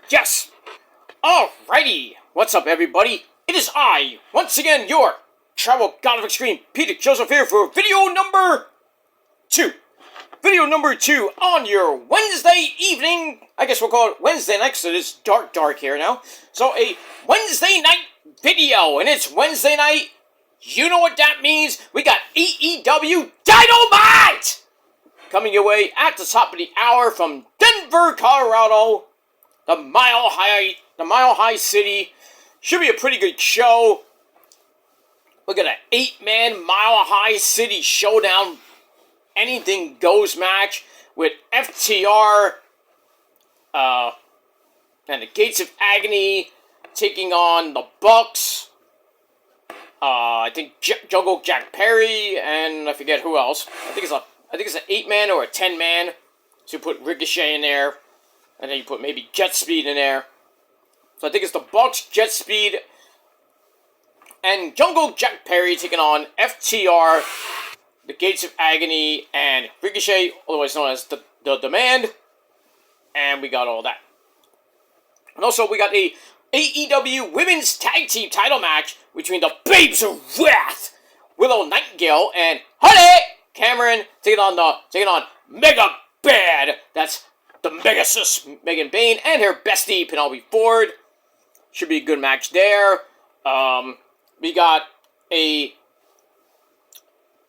Yes! Alrighty! What's up, everybody? It is I, once again, your Travel God of Extreme, Peter Joseph here for video number 2. Video number 2 on your Wednesday evening. I guess we'll call it Wednesday night, because it is dark here now. So, a Wednesday night video, and it's Wednesday night. You know what that means? We got AEW Dynamite! Coming your way at the top of the hour from Denver, Colorado. The Mile High City. Should be a pretty good show. Look at an 8-man Mile High City showdown. Anything goes match with FTR and the Gates of Agony taking on the Bucks. I think Jungle Jack Perry and I forget who else. I think it's an 8-man or a 10-man. So you put Ricochet in there. And then you put maybe Jet Speed in there. So I think it's the Bucks, Jet Speed, and Jungle Jack Perry taking on FTR, the Gates of Agony, and Ricochet, otherwise known as the Demand. And we got all that. And also we got a AEW Women's Tag Team title match between the Babes of Wrath, Willow Nightingale and Honey Cameron taking on Mega Bad. That's the Mega Sis Megan Bayne and her bestie Penelope Ford. Should be a good match there. We got a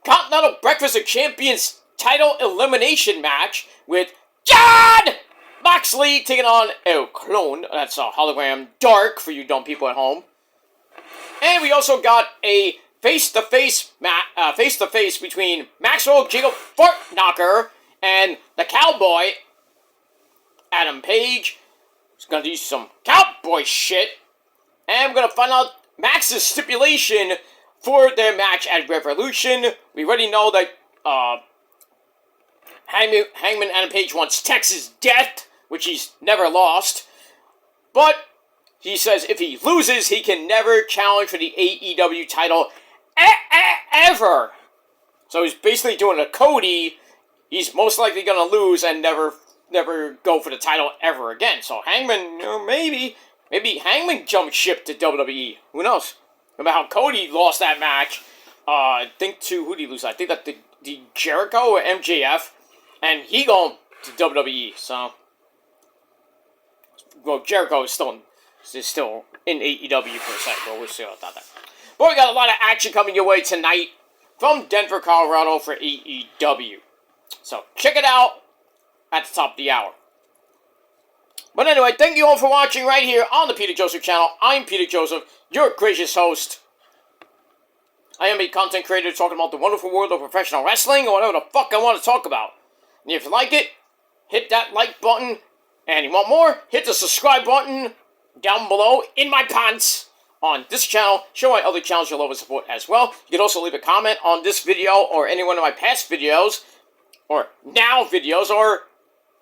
Continental Breakfast of Champions title elimination match with John Moxley taking on El Clone. That's a hologram Dark for you dumb people at home. And we also got a face-to-face between Maxwell Jacob Fartknocker and the Cowboy Adam Page. He's going to do some cowboy shit. And we're going to find out Max's stipulation for their match at Revolution. We already know that Hangman Adam Page wants Texas death, which he's never lost. But he says if he loses, he can never challenge for the AEW title ever. So he's basically doing a Cody. He's most likely going to lose and never go for the title ever again. So Hangman, maybe Hangman jumped ship to WWE. Who knows? Remember how Cody lost that match? I think to, who did he lose? I think that the Jericho or MJF, and he going to WWE. So, well, Jericho is still in AEW for a second, but we'll see about that. But we got a lot of action coming your way tonight from Denver, Colorado for AEW. So check it out at the top of the hour. But anyway, thank you all for watching right here on the Peter Joseph channel. I'm Peter Joseph, your gracious host. I am a content creator talking about the wonderful world of professional wrestling or whatever the fuck I want to talk about. And if you like it, hit that like button. And you want more, hit the subscribe button down below in my pants on this channel. Show my other channels your love and support as well. You can also leave a comment on this video or any one of my past videos, or now videos, or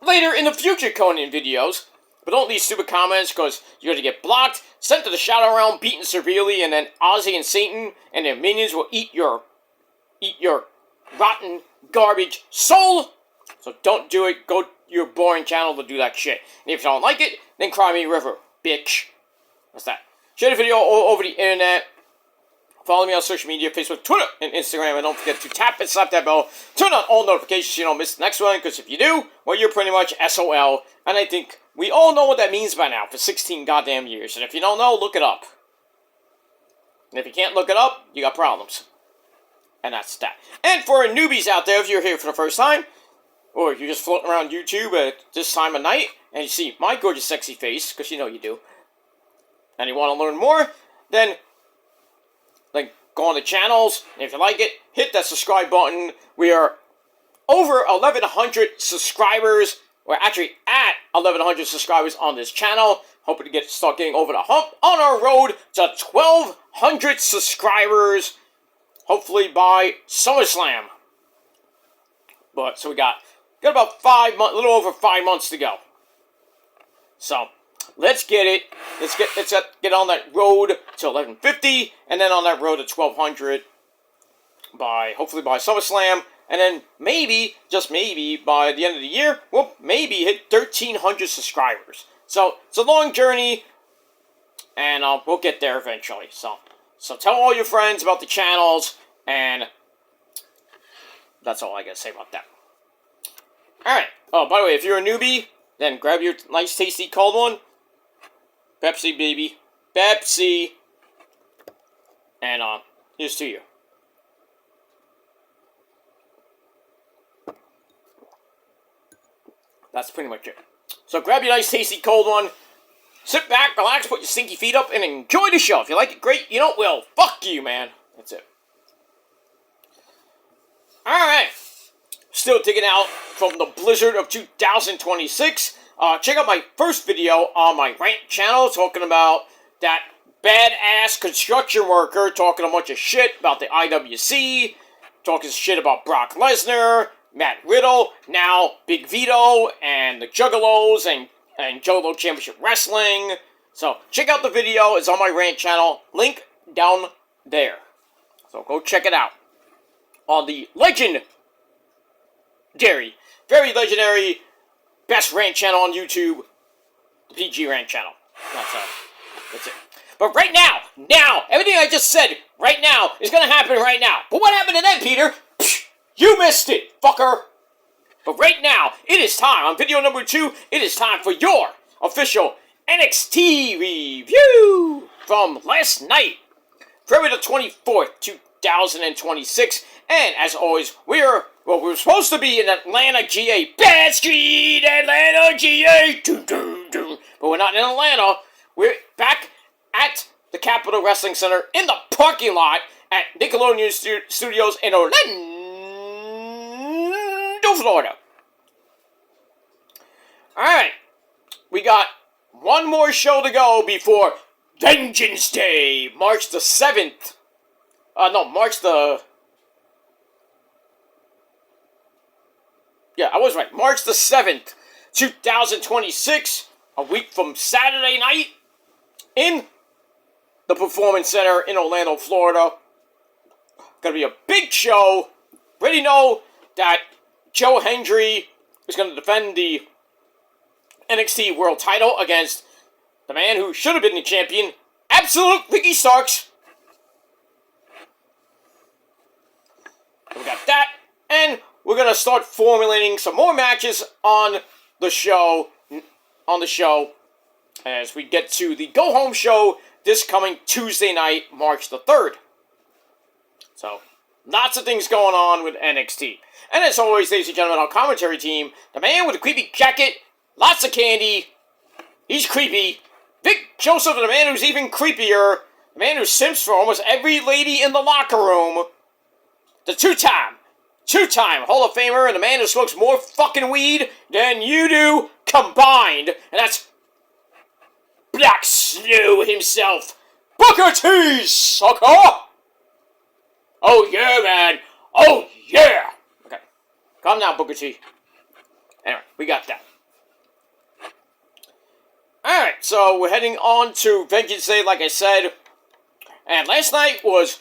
later in the future Conan videos. But don't leave stupid comments, because you're going to get blocked, sent to the Shadow Realm, beaten severely, and then Ozzy and Satan and their minions will eat your rotten garbage soul. So don't do it. Go to your boring channel to do that shit. And if you don't like it, then cry me a river, bitch. That's that. Share the video all over the internet. Follow me on social media, Facebook, Twitter, and Instagram. And don't forget to tap and slap that bell. Turn on all notifications so you don't miss the next one. Because if you do, well, you're pretty much SOL. And I think we all know what that means by now for 16 goddamn years. And if you don't know, look it up. And if you can't look it up, you got problems. And that's that. And for newbies out there, if you're here for the first time, or you're just floating around YouTube at this time of night, and you see my gorgeous sexy face, because you know you do, and you want to learn more, then go on the channels, and if you like it, hit that subscribe button. We are over 1,100 subscribers. We're actually at 1,100 subscribers on this channel. Hoping to start getting over the hump on our road to 1,200 subscribers, hopefully by SummerSlam. But so we got about 5 months, a little over 5 months to go. So let's get it. Let's get on that road to 1,150, and then on that road to 1,200 hopefully by SummerSlam. And then maybe, just maybe, by the end of the year, we'll maybe hit 1,300 subscribers. So it's a long journey, and we'll get there eventually. So tell all your friends about the channels, and that's all I gotta say about that. Alright. Oh, by the way, if you're a newbie, then grab your nice, tasty, cold one. Pepsi, baby. Pepsi. And, here's to you. That's pretty much it. So grab your nice, tasty, cold one. Sit back, relax, put your stinky feet up, and enjoy the show. If you like it, great. You don't, well, fuck you, man. That's it. Alright. Still digging out from the blizzard of 2026. Check out my first video on my rant channel talking about that badass construction worker talking a bunch of shit about the IWC, talking shit about Brock Lesnar, Matt Riddle, now Big Vito, and the Juggalos, and Jolo Championship Wrestling. So check out the video. It's on my rant channel. Link down there. So go check it out. On the legendary, very legendary, best rant channel on YouTube, the PG rant channel. That's it. But right now, everything I just said right now is going to happen right now. But what happened to then, Peter? Psh, you missed it, fucker. But right now, it is time. On video number 2, it is time for your official NXT review from last night, February the 24th, 2026. And as always, we're supposed to be in Atlanta, GA. Bad Street, Atlanta, GA. But we're not in Atlanta. We're back at the Capitol Wrestling Center in the parking lot at Nickelodeon Studios in Orlando, Florida. Alright. We got one more show to go before Vengeance Day, March the 7th. Yeah, I was right. March the 7th, 2026, a week from Saturday night, in the Performance Center in Orlando, Florida. Gonna be a big show. Already know that Joe Hendry is gonna defend the NXT World Title against the man who should have been the champion, Absolute Ricky Starks. So we got that, and we're gonna start formulating some more matches on the show. As we get to the Go Home show this coming Tuesday night, March the 3rd. So, lots of things going on with NXT. And as always, ladies and gentlemen, our commentary team, the man with the creepy jacket, lots of candy, he's creepy. Vic Joseph, the man who's even creepier, the man who simps for almost every lady in the locker room, the two-time Hall of Famer, and the man who smokes more fucking weed than you do combined. And that's Black Snow himself, Booker T, sucker! Oh yeah, man. Oh yeah! Okay. Calm down, Booker T. Anyway, we got that. Alright, so we're heading on to Vengeance Day, like I said. And last night was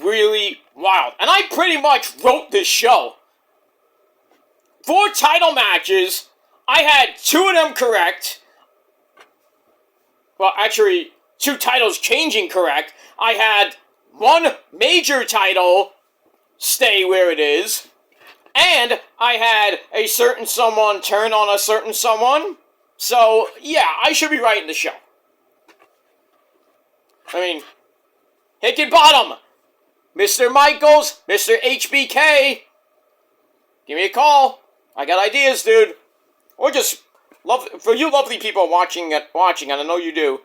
really wild. And I pretty much wrote this show. 4 title matches. I had 2 of them correct. Well, actually, 2 titles changing correct. I had 1 major title stay where it is. And I had a certain someone turn on a certain someone. So, yeah, I should be writing the show. I mean, Hickenbottom, Mr. Michaels, Mr. HBK, give me a call. I got ideas, dude. Or just, for you lovely people watching, and I know you do,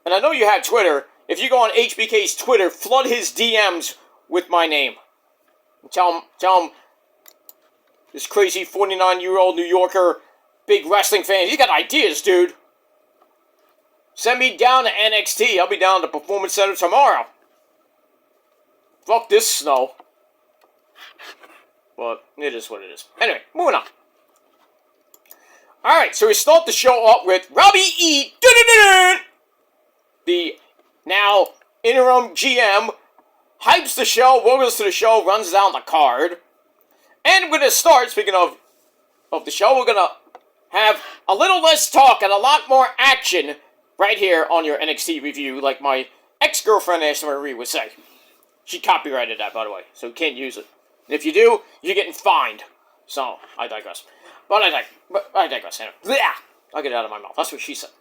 and I know you have Twitter, if you go on HBK's Twitter, flood his DMs with my name. Tell him, this crazy 49-year-old New Yorker, big wrestling fan, he's got ideas, dude. Send me down to NXT. I'll be down to Performance Center tomorrow. Fuck this snow. But it is what it is. Anyway, moving on. Alright, so we start the show up with Robbie E. The now interim GM hypes the show, welcomes to the show, runs down the card. And we're going to start, speaking of the show, we're going to have a little less talk and a lot more action right here on your NXT review, like my ex-girlfriend Ashley Marie would say. She copyrighted that, by the way, so you can't use it. And if you do, you're getting fined. So, I digress. But I digress. Anyway. I'll get it out of my mouth. That's what she said.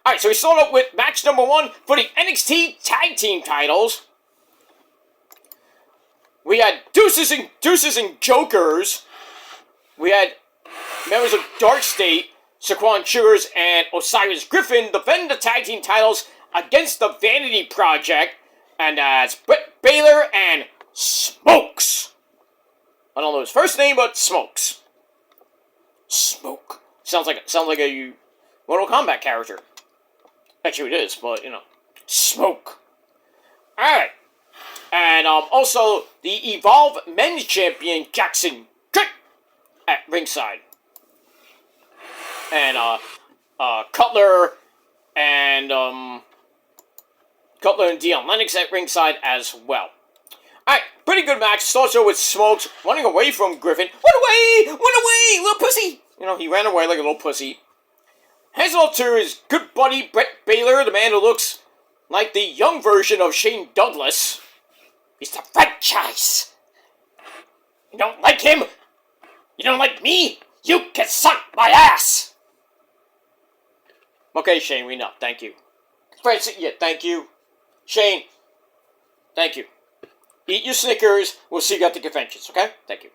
Alright, so we start up with match number 1 for the NXT Tag Team titles. We had Deuces and Jokers. We had members of Dark State, Saquon Sugars, and Osiris Griffin defend the tag team titles against the Vanity Project, and that's Britt Baylor and Smokes. I don't know his first name, but Smokes. Smoke. Sounds like a Mortal Kombat character. Actually, it is, but you know, Smoke. All right, and also the Evolve Men's Champion Jackson Drake at ringside. And Cutler and Dion Lennox at ringside as well. Alright, pretty good match. Starts out with Smokes running away from Griffin. Run away, little pussy! You know, he ran away like a little pussy. Hands it off to his good buddy, Britt Baylor, the man who looks like the young version of Shane Douglas. He's the franchise. You don't like him? You don't like me? You can suck my ass! Okay, Shane, we know. Thank you. Francis, yeah, thank you. Shane, thank you. Eat your Snickers. We'll see you at the conventions, okay? Thank you.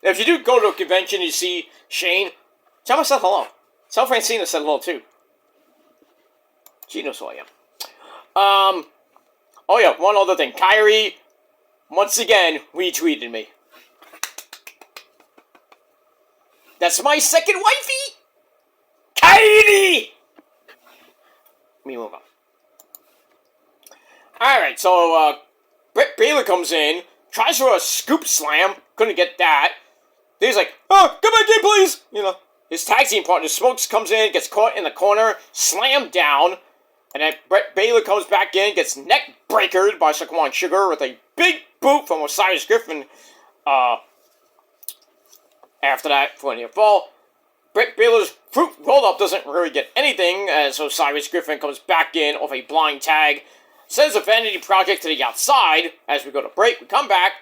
If you do go to a convention and you see Shane, tell myself hello. Tell Francina said hello, too. She knows who I am. Oh yeah, one other thing. Kyrie, once again, retweeted me. That's my second wifey! Kyrie! Let me move on. Alright, so, Britt Baylor comes in, tries for a scoop slam, couldn't get that. Then he's like, oh, come back in, please! You know, his tag team partner, Smokes, comes in, gets caught in the corner, slammed down, and then Britt Baylor comes back in, gets neck breakered by Saquon Sugar with a big boot from Osiris Griffin, after that, for a near fall. Britt Baylor's fruit roll-up doesn't really get anything, as Osiris Griffin comes back in off a blind tag, sends the Vanity Project to the outside. As we go to break, we come back.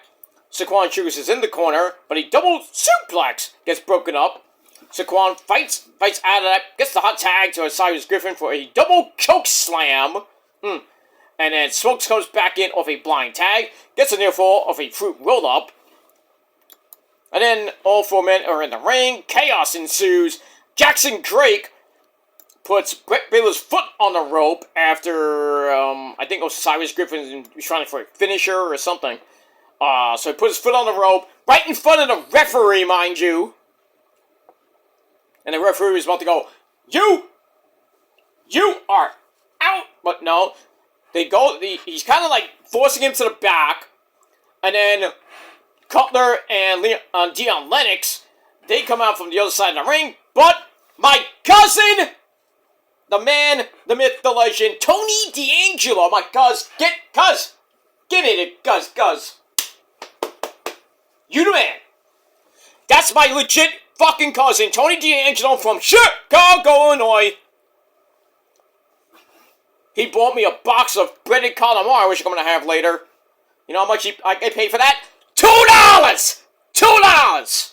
Saquon Sugars is in the corner, but a double suplex gets broken up. Saquon fights out of that, gets the hot tag to Osiris Griffin for a double choke slam. And then Smokes comes back in off a blind tag, gets a near fall off a fruit roll-up. And then all 4 men are in the ring. Chaos ensues. Jackson Drake puts Britt Baylor's foot on the rope after, I think Osiris Griffin was trying for a finisher or something. So he put his foot on the rope, right in front of the referee, mind you. And the referee was about to go, You are out! But no, he's kind of like forcing him to the back. And then Cutler and Dion Lennox, they come out from the other side of the ring, but my cousin, the man, the myth, the legend, Tony D'Angelo, my cuz, get it, cuz. You the man. That's my legit fucking cousin, Tony D'Angelo from Chicago, Illinois. He bought me a box of breaded calamari, which I'm going to have later. You know how much I paid for that? $2! $2!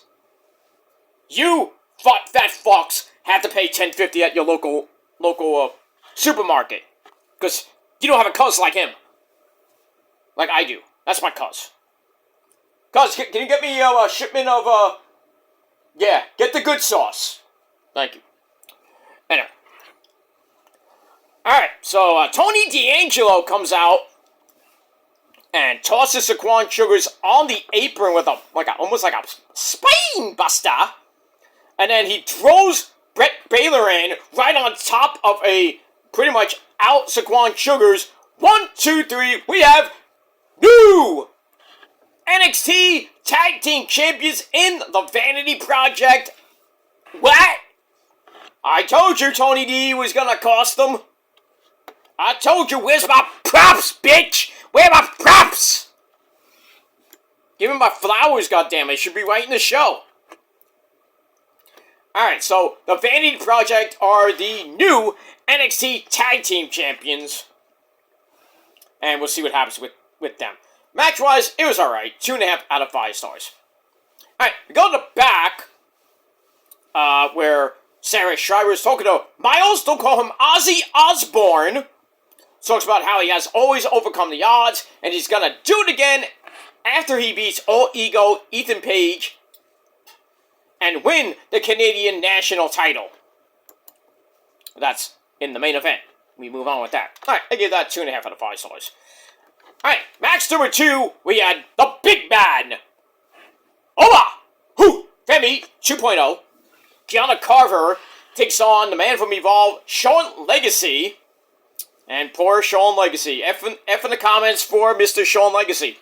You fat fucks have to pay $10.50 at your local supermarket. Because you don't have a cuz like him. Like I do. That's my cuz. Cuz, can you get me a shipment of, yeah, get the good sauce. Thank you. Anyway. Alright, so Tony D'Angelo comes out and tosses Saquon Sugars on the apron with almost like a spine buster. And then he throws Britt Baylor in right on top of a pretty much out Saquon Sugars. 1, 2, 3, we have new NXT Tag Team Champions in the Vanity Project. What? I told you Tony D was gonna cost them. I told you, where's my props, bitch? Where are my props? Give me my flowers, goddammit. It should be right in the show. Alright, so the Vanity Project are the new NXT Tag Team Champions. And we'll see what happens with them. Match-wise, it was alright. 2.5 out of 5 stars. Alright, we go to the back, where Sarah Schreiber is talking to Myles. Don't call him Ozzy Osbourne. Talks about how he has always overcome the odds, and he's gonna do it again after he beats All Ego Ethan Page and win the Canadian National title. That's in the main event. We move on with that. Alright, I give that 2.5 out of 5 stars. Alright, match number 2, we had the Big Man. Ola! Who? Femi 2.0. Kiana Carver takes on the man from Evolve, Sean Legacy. And poor Sean Legacy. F in the comments for Mr. Sean Legacy.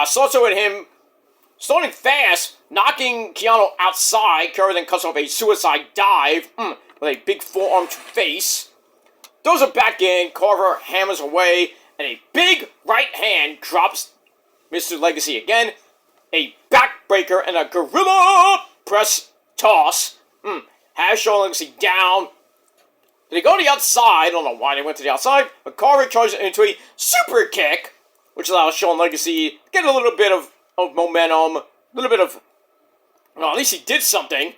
Starts with him starting fast, knocking Keanu outside. Carver then cuts off a suicide dive with a big forearm to face. Throws it back in. Carver hammers away. And a big right hand drops Mr. Legacy again. A backbreaker and a gorilla press toss. Has Sean Legacy down. They go to the outside. I don't know why they went to the outside, but Carver charges into a super kick, which allows Sean Legacy to get a little bit of momentum, a little bit of... Well, at least he did something.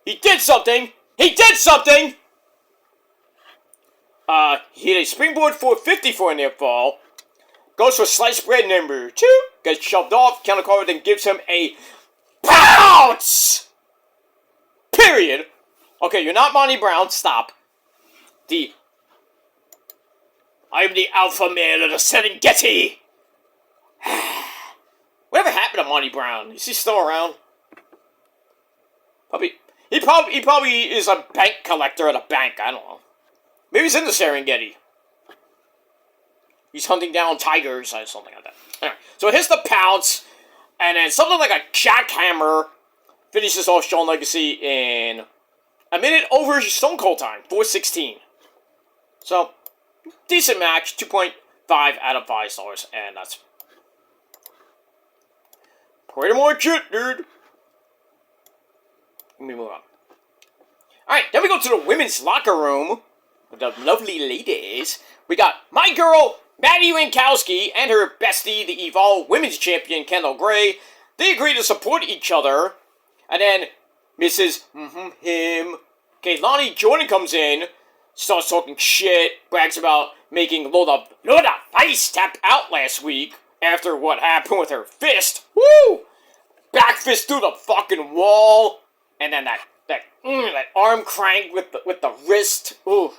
He did something! He did something! He hit a springboard 450 for a near fall. Goes for sliced bread number 2. Gets shoved off. Counter Carver then gives him a pounce! Period. Okay, you're not Monty Brown. Stop. I'm the alpha male of the Serengeti. Whatever happened to Monty Brown? Is he still around? He probably is a bank collector at a bank. I don't know. Maybe he's in the Serengeti. He's hunting down tigers or something like that. Anyway, so it hits the pounce, and then something like a jackhammer finishes off Sean Legacy in a minute over Stone Cold time, 4:16. So, decent match, 2.5 out of 5 stars, and that's pretty much it, dude. Let me move on. Alright, then we go to the women's locker room with the lovely ladies. We got my girl, Maddie Winkowski, and her bestie, the Evolve Women's Champion, Kendall Gray. They agree to support each other, and then Mrs. Kaylani Jordan comes in, starts talking shit, brags about making Lola Vice tap out last week after what happened with her fist. Woo! Back fist through the fucking wall, and then that arm crank with the wrist. Ooh.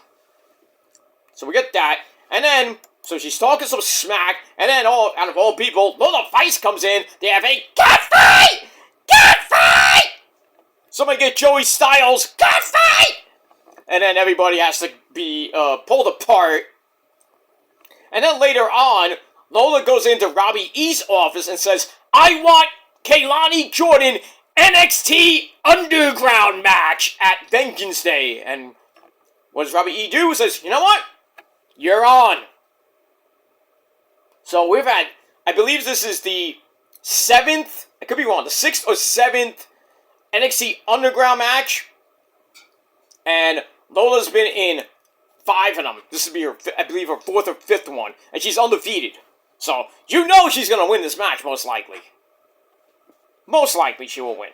So we get that, and then so she's talking some smack, and then out of all people, Lola Vice comes in. They have a cat fight. Cat fight. Somebody get Joey Styles. Cat fight. And then everybody has to be pulled apart. And then later on, Lola goes into Robbie E's office and says, I want Kaylani Jordan NXT Underground match at Vengeance Day. And what does Robbie E do? He says, you know what? You're on. So we've had, I believe this is the 7th, I could be wrong, the 6th or 7th NXT Underground match. And Lola's been in 5 of them. This would be her, I believe, her 4th or 5th one. And she's undefeated. So, you know she's going to win this match, most likely. Most likely she will win.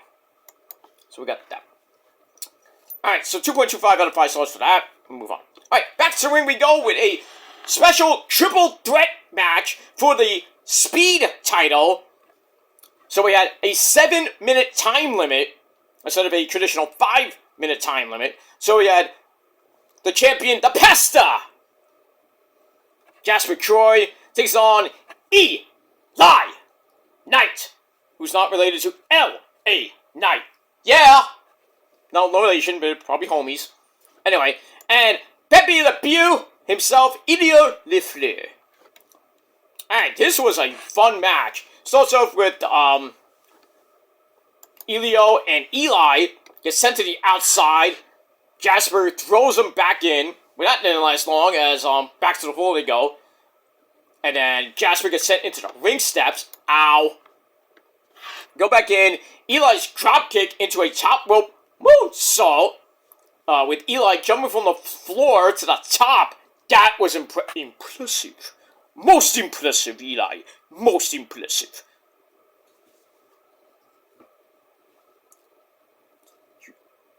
So we got that. Alright, so 2.25 out of 5 stars for that. We'll move on. Alright, back to the ring we go with a special triple threat match for the Speed title. So we had a 7-minute time limit instead of a traditional 5-minute time limit. So we had the champion, the Pesta. Jasper Troy takes on Eli Knight, who's not related to L.A. Knight. Yeah! No relation, but probably homies. Anyway, and Pepe Le Pew himself, Elio Le Fleur. Alright, this was a fun match. Starts off with, Elio and Eli get sent to the outside. Jasper throws them back in. Well, that didn't last long, as, back to the floor they go. And then Jasper gets sent into the ring steps. Ow. Go back in. Eli's drop kick into a top rope moonsault with Eli jumping from the floor to the top. That was impressive. Most impressive, Eli. Most impressive.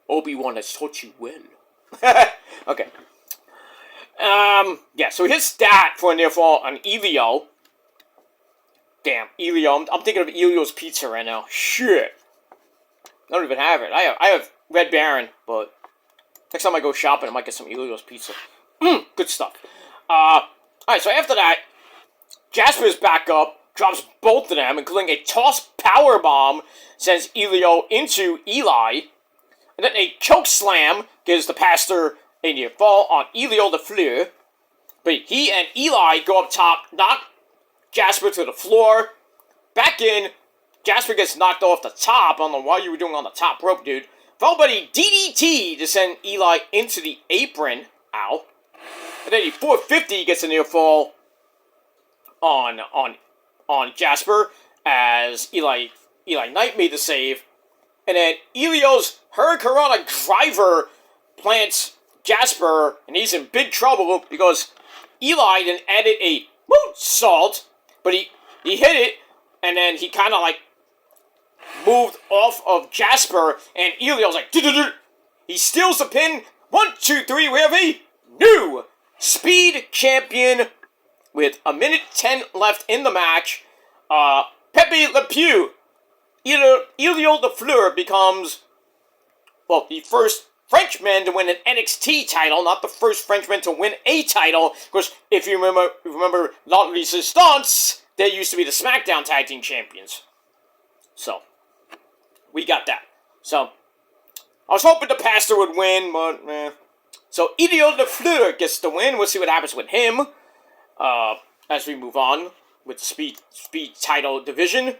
Obi-Wan has taught you well. Okay. Yeah, so he hits that for a near fall on Elio. Damn, Elio. I'm thinking of Elio's Pizza right now. Shit. I don't even have it. I have Red Baron, but next time I go shopping, I might get some Elio's Pizza. Good stuff. Alright, so after that, Jasper's back up, drops both of them, including a toss power bomb, sends Elio into Eli, and then a choke slam gives the pastor a near fall on Elio the Fleur. But he and Eli go up top, knock Jasper to the floor, back in. Jasper gets knocked off the top. I don't know what you were doing on the top rope, dude. Followed by the DDT to send Eli into the apron. Ow. And then the 450 gets a near fall on Jasper as Eli Knight made the save. And then Elio's Hurricanrana driver plants Jasper, and he's in big trouble because Eli then added a moonsault, but he hit it, and then he kind of like moved off of Jasper, and Elio's like, he steals the pin. 1, 2, 3, we have a new Speed Champion with a minute 10 left in the match. Pepe Le Pew, Elio the Fleur becomes, well, the first Frenchman to win an NXT title, not the first Frenchman to win a title, because if you remember La Resistance, they used to be the SmackDown Tag Team Champions. So, we got that. So, I was hoping the pastor would win, but, So, Elio the Fleur gets the win. We'll see what happens with him as we move on with the Speed title division.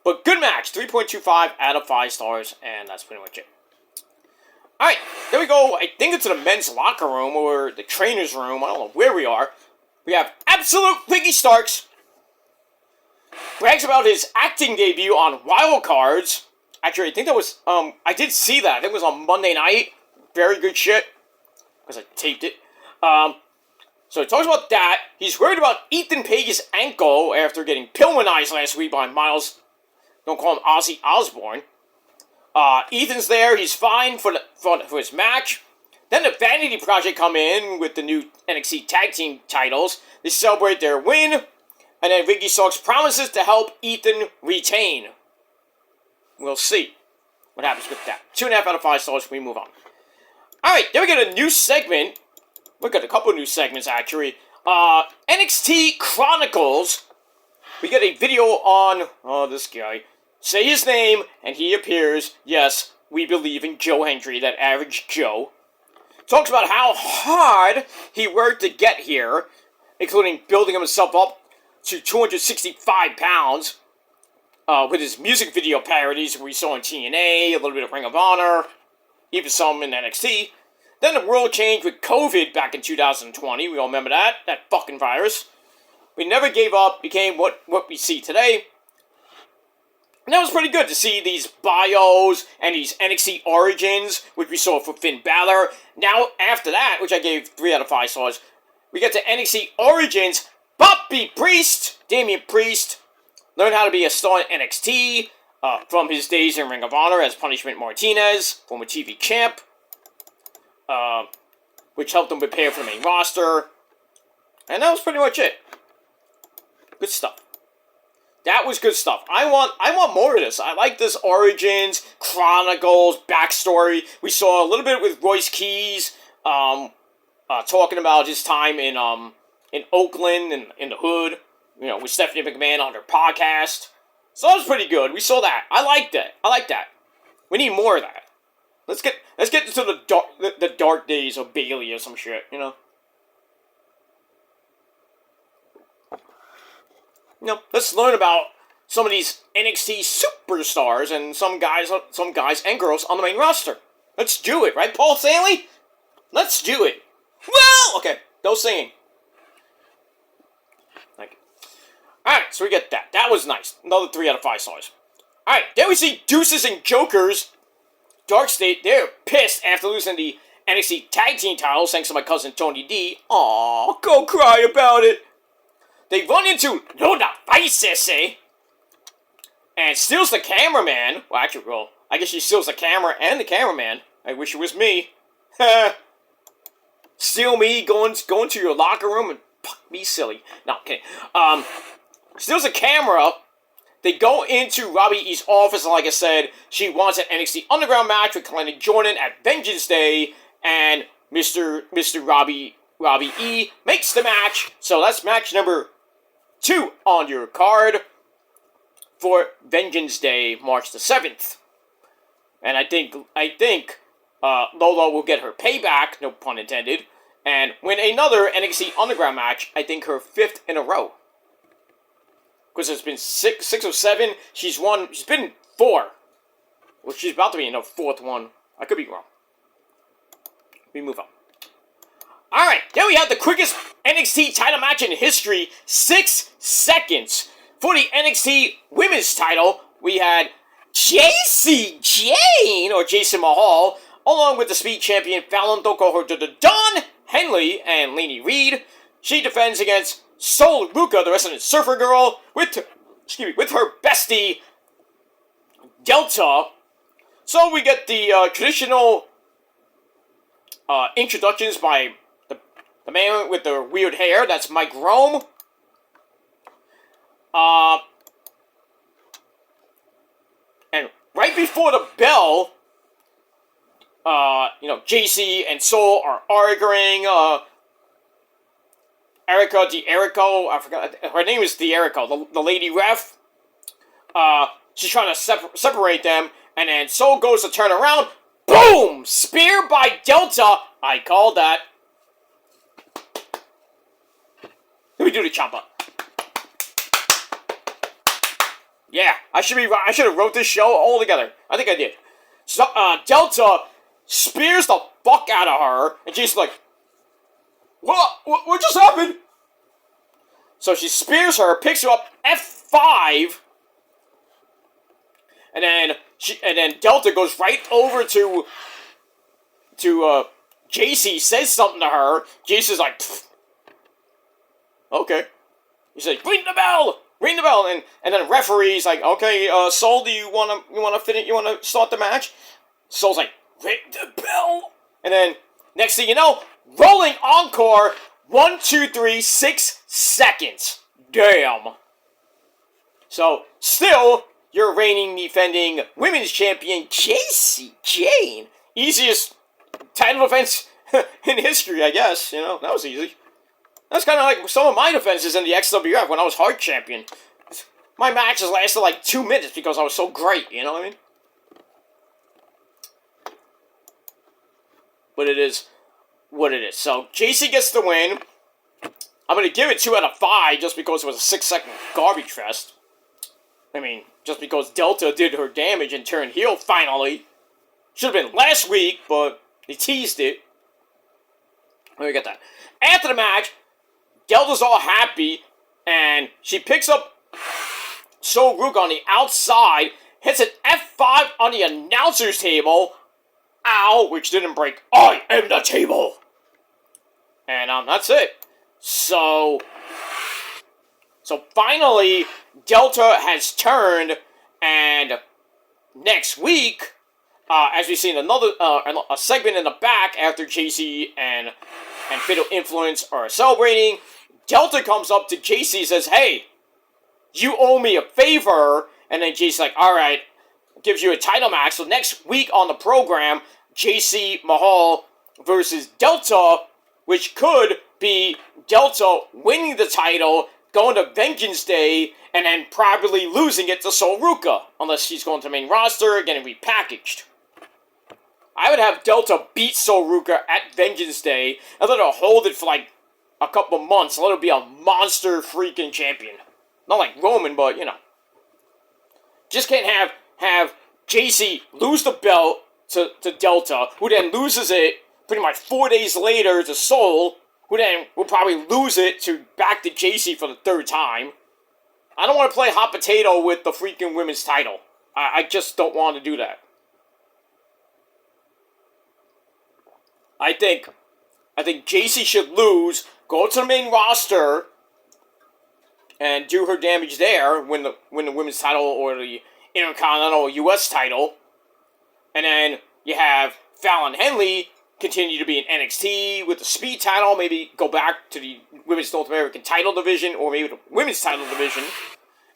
But good match, 3.25 out of 5 stars, and that's pretty much it. Alright, there we go. I think it's in the men's locker room or the trainer's room. I don't know where we are. We have Absolute Piggy Starks. Brags about his acting debut on Wild Cards. Actually, I think that was, I did see that. I think it was on Monday night. Very good shit. Because I taped it. So he talks about that. He's worried about Ethan Page's ankle after getting Pillmanized last week by Myles. Don't call him Ozzy Osbourne. Ethan's there. He's fine for his match. Then the Vanity Project come in with the new NXT Tag Team titles. They celebrate their win. And then Ricky Starks promises to help Ethan retain. We'll see what happens with that. 2.5 out of 5 stars. We move on. Alright, then we get a new segment. We got a couple new segments, actually. NXT Chronicles. We get a video on, this guy. Say his name, and he appears. Yes, we believe in Joe Hendry, that average Joe. Talks about how hard he worked to get here, including building himself up to 265 pounds, with his music video parodies we saw in TNA, a little bit of Ring of Honor, even some in NXT. Then the world changed with COVID back in 2020. We all remember that fucking virus. We never gave up, became what we see today. And that was pretty good to see these bios and these NXT origins, which we saw for Finn Balor. Now, after that, which I gave 3 out of 5 stars, we get to NXT origins. Bobby Priest, Damian Priest, learned how to be a star in NXT from his days in Ring of Honor as Punishment Martinez, former TV champ, which helped him prepare for the main roster. And that was pretty much it. Good stuff. That was good stuff. I want more of this. I like this Origins, Chronicles, backstory. We saw a little bit with Royce Keys, talking about his time in Oakland and in the hood, with Stephanie McMahon on her podcast. So that was pretty good. We saw that. I liked that. We need more of that. Let's get into the dark days of Bailey or some shit, Let's learn about some of these NXT superstars and some guys and girls on the main roster. Let's do it, right, Paul Stanley? Let's do it. Well, okay, no singing. Thank you. Alright, so we get that. That was nice. Another 3 out of 5 stars. Alright, then we see Deuces and Jokers Dark State, they're pissed after losing the NXT Tag Team titles thanks to my cousin Tony D. Aw, go cry about it. They run into Luna Vice, and steals the cameraman. Well, actually, I guess she steals the camera and the cameraman. I wish it was me. Steal me, going to your locker room and be silly. No, okay. Steals the camera. They go into Robbie E's office, and like I said, she wants an NXT Underground match with Kalani Jordan at Vengeance Day, and Mr. Robbie E makes the match. So that's match number 2 on your card for Vengeance Day, March the 7th. And I think Lola will get her payback, no pun intended, and win another NXT Underground match, I think her 5th in a row. Because it's been 6 or 7, she's been 4. Well, she's about to be in her 4th one. I could be wrong. We move on. Alright, then we have the quickest NXT title match in history, 6 seconds. For the NXT Women's title, we had Jacy Jayne, or Jason Mahal, along with the Speed Champion Fallon Dawn Henley and Lainey Reed. She defends against Sol Ruka, the resident surfer girl, with her bestie, Delta. So we get the traditional introductions by the man with the weird hair. That's Mike Rome. And right before the bell, JC and Sol are arguing. Erica D'Erico, I forgot, her name is D'Erico, the lady ref. She's trying to separate them, and then Sol goes to turn around. Boom! Spear by Delta. I called that. Let me do the chop up. Yeah, I should have wrote this show all together. I think I did. So, Delta spears the fuck out of her, and she's like, What just happened? So she spears her, picks her up, F5, and then Delta goes right over to JC, says something to her. JC's like, pfft. Okay. He's like, ring the bell, and then the referee's like, okay, Sol, do you wanna start the match? Sol's like, ring the bell, and then next thing you know, rolling encore, 1, 2, 3, 6 seconds. Damn. So, still, your reigning defending women's champion, Jacy Jayne. Easiest title defense in history, I guess. That was easy. That's kind of like some of my defenses in the XWF when I was hard champion. My matches lasted like 2 minutes because I was so great, you know what I mean? But it is what it is. So, JC gets the win. I'm going to give it 2 out of 5 just because it was a 6-second garbage fest. I mean, just because Delta did her damage and turned heel finally. Should have been last week, but they teased it. Let me get that. After the match, Delta's all happy, and she picks up Sol Ruka on the outside, hits an F5 on the announcer's table. Ow, which didn't break. I am the table. And that's it. So finally, Delta has turned, and next week, as we see in a segment in the back after JC and Fatal Influence are celebrating, Delta comes up to JC and says, hey, you owe me a favor, and then JC's like, alright, gives you a title match. So next week on the program, JC Mahal versus Delta, which could be Delta winning the title, going to Vengeance Day, and then probably losing it to Sol Ruka, unless she's going to the main roster, getting repackaged. I would have Delta beat Sol Ruka at Vengeance Day, and let her hold it for like a couple months, let her be a monster freaking champion. Not like Roman, but, Just can't have JC lose the belt to Delta, who then loses it pretty much 4 days later to Sol, who then will probably lose it back to JC for the 3rd time. I don't want to play hot potato with the freaking women's title. I just don't want to do that. I think JC should lose, go to the main roster, and do her damage there, win the women's title or the Intercontinental US title, and then you have Fallon Henley continue to be in NXT with the Speed title, maybe go back to the Women's North American title division, or maybe the Women's title division,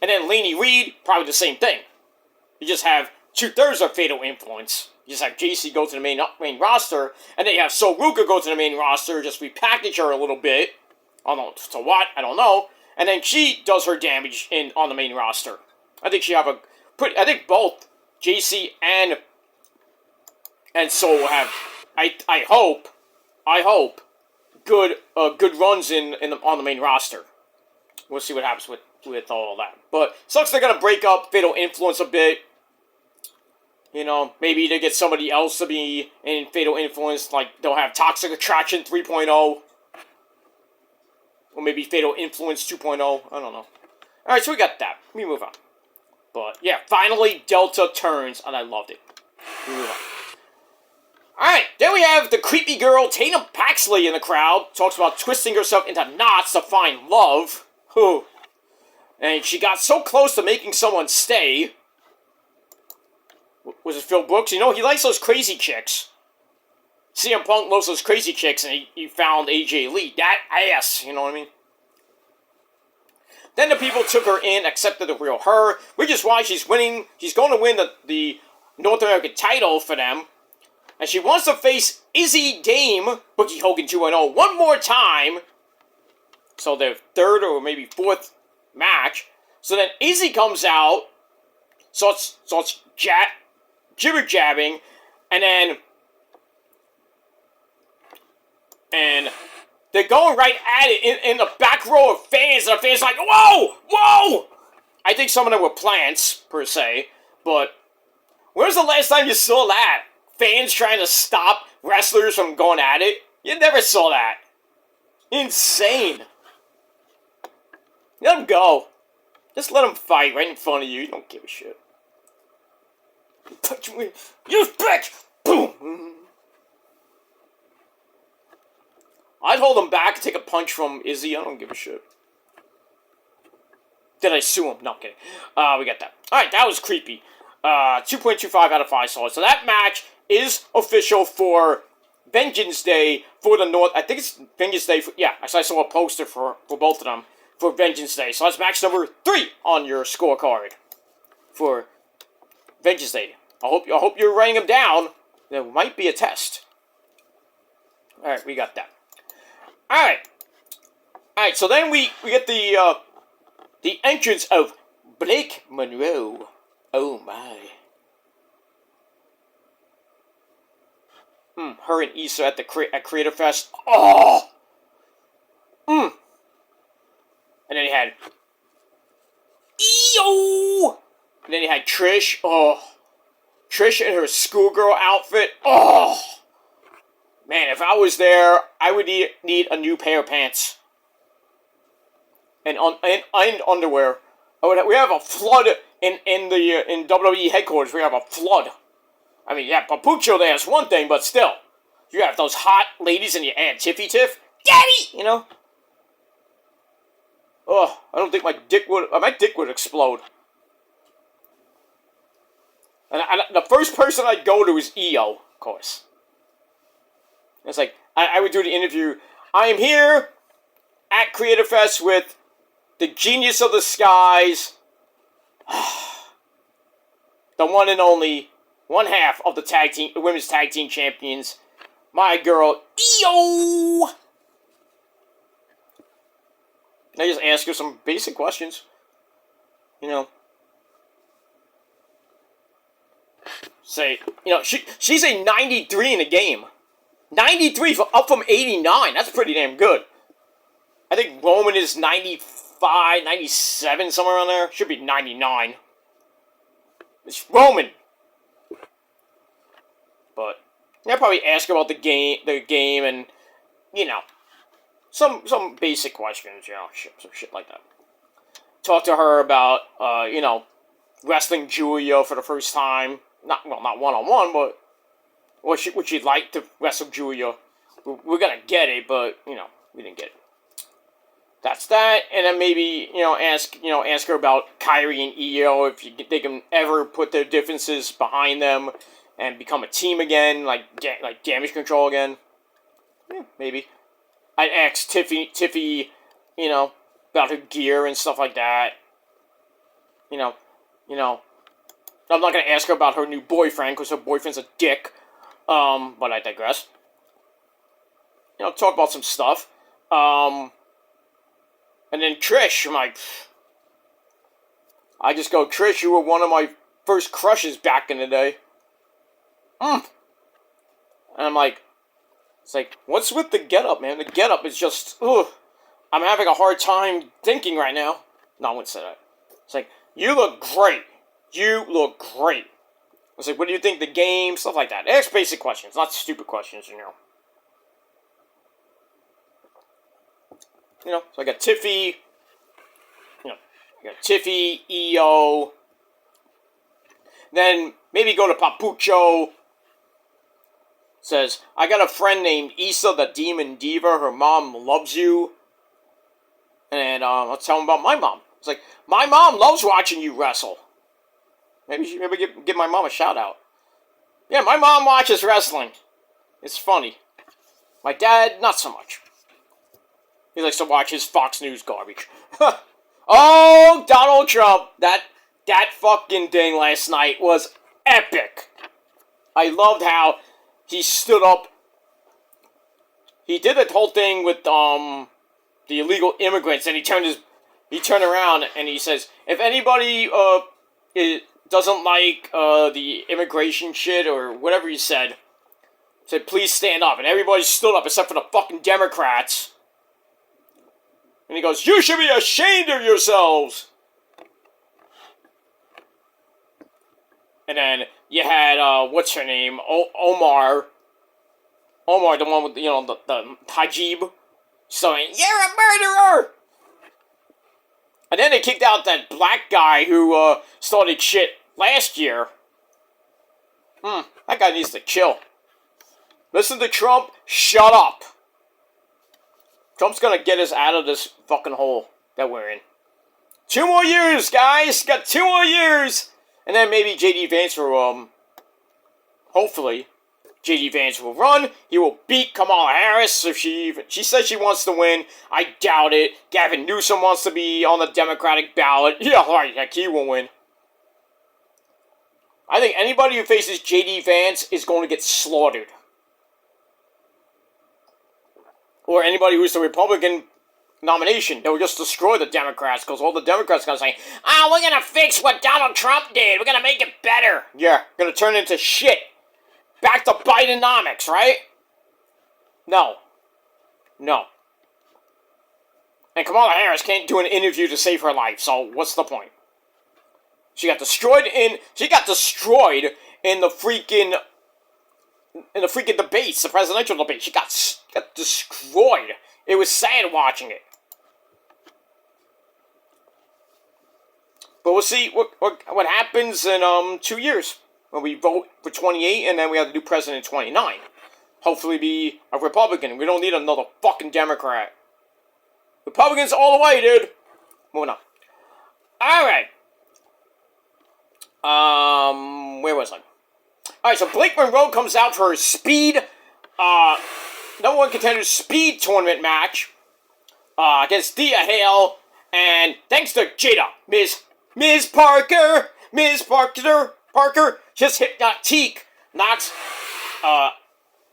and then Lainey Reed, probably the same thing. You just have 2/3 of Fatal Influence. You just have JC go to the main roster, and then you have Sol Ruka go to the main roster, just repackage her a little bit. I don't know to what, I don't know. And then she does her damage on the main roster. I think I think both JC and Sol will have, I hope, good runs on the main roster. We'll see what happens with all that. But sucks they're gonna break up Fatal Influence a bit. You know, maybe they get somebody else to be in Fatal Influence, like they'll have Toxic Attraction 3.0. Or maybe Fatal Influence 2.0. I don't know. Alright, so we got that. Let me move on. But yeah, finally Delta turns, and I loved it. We move on. Alright, then we have the creepy girl Tatum Paxley in the crowd. Talks about twisting herself into knots to find love. Whew. And she got so close to making someone stay. Was it Phil Brooks? You know, he likes those crazy chicks. CM Punk loves those crazy chicks, and he found AJ Lee. That ass, you know what I mean? Then the people took her in, accepted the real her, which is why she's winning. She's going to win the North American title for them. And she wants to face Izzy Dame, Boogie Hogan 2.0, one more time. So their third or maybe fourth match. So then Izzy comes out, starts jibber-jabbing, and they're going right at it in the back row of fans, and the fans are like, whoa, whoa! I think some of them were plants, per se, but when's the last time you saw that? Fans trying to stop wrestlers from going at it? You never saw that. Insane. Let them go. Just let them fight right in front of you. You don't give a shit. Touch me. You bitch! Boom! I'd hold him back and take a punch from Izzy. I don't give a shit. Did I sue him? No, I'm kidding. We got that. Alright, that was creepy. 2.25 out of 5 stars. So that match is official for Vengeance Day for the North. I think it's Vengeance Day. Yeah, I saw a poster for both of them for Vengeance Day. So that's match number 3 on your scorecard for Vengeance Day. I hope you're writing them down. There might be a test. Alright, we got that. Alright, so then we get the entrance of Blake Monroe. Oh my. Her and Issa at Creative Fest. Oh! And then he had EO! And then he had Trish. Oh. Trish in her schoolgirl outfit. Oh! Man, if I was there, I would need a new pair of pants. And underwear. We have a flood in WWE headquarters. We have a flood. I mean, yeah, Papucho there is one thing, but still. You have those hot ladies and you add Tiffy Tiff. Daddy! You know? Oh, I don't think my dick would explode. And the first person I'd go to is EO, of course. It's like, I would do the interview. I am here at Creative Fest with the genius of the skies, the one and only, one half of the women's tag team champions, my girl, EO! And I just ask her some basic questions. You know. Say, you know, she's a 93 in the game. 93 up from 89. That's pretty damn good. I think Roman is 95, 97, somewhere around there. Should be 99. It's Roman. But I'll probably ask her about the game, and you know, some basic questions, you know, some shit like that. Talk to her about you know, wrestling Julia for the first time. Not one-on-one, but would she like to wrestle Julia? we're gonna get it, but we didn't get it. That's that, and then maybe ask her about Kyrie and EO if they can ever put their differences behind them and become a team again, like damage control again. Yeah, maybe. I'd ask Tiffy, about her gear and stuff like that. I'm not gonna ask her about her new boyfriend because her boyfriend's a dick. But I digress. Talk about some stuff. And then Trish, I just go, Trish, you were one of my first crushes back in the day. And I'm like, it's like, what's with the getup, man? The getup is just, ugh. I'm having a hard time thinking right now. No, I wouldn't say that. It's like, you look great. You look great. It's like, what do you think of the game? Stuff like that. Ask basic questions, not stupid questions, so I got Tiffy, EO. Then maybe go to Papucho. Says, I got a friend named Issa the Demon Diva. Her mom loves you. And I'll tell him about my mom. It's like, my mom loves watching you wrestle. Maybe give my mom a shout out. Yeah, my mom watches wrestling. It's funny. My dad, not so much. He likes to watch his Fox News garbage. Oh, Donald Trump. That fucking thing last night was epic. I loved how he stood up. He did that whole thing with the illegal immigrants, and he turned around and he says, if anybody doesn't like the immigration shit or whatever he said please stand up, and everybody stood up except for the fucking Democrats. And he goes, you should be ashamed of yourselves. And then you had, what's her name? Omar, the one with, the Hajib, saying, you're a murderer! And then they kicked out that black guy who, started shit last year. That guy needs to chill. Listen to Trump, shut up. Trump's gonna get us out of this fucking hole that we're in. 2 more years, guys! Got 2 more years! And then maybe J.D. Vance will, hopefully, J.D. Vance will run. He will beat Kamala Harris if she says she wants to win. I doubt it. Gavin Newsom wants to be on the Democratic ballot. Yeah, right, heck, he will win. I think anybody who faces J.D. Vance is going to get slaughtered. Or anybody who's the Republican nomination, they'll just destroy the Democrats, because all the Democrats are going to say, we're going to fix what Donald Trump did. We're going to make it better. Yeah, going to turn into shit. Back to Bidenomics, right? No. And Kamala Harris can't do an interview to save her life, so what's the point? She got destroyed in the freaking debates, the presidential debate. She got destroyed. It was sad watching it. But we'll see what happens in 2 years when we vote for 28 and then we have the new president in 29. Hopefully be a Republican. We don't need another fucking Democrat. Republicans all the way, dude. Moving on. Alright. Where was I? Alright, so Blake Monroe comes out for her speed, number 1 contender speed tournament match, against Thea Hale, and thanks to Jada, Ms. Parker, just hypnotique, knocks,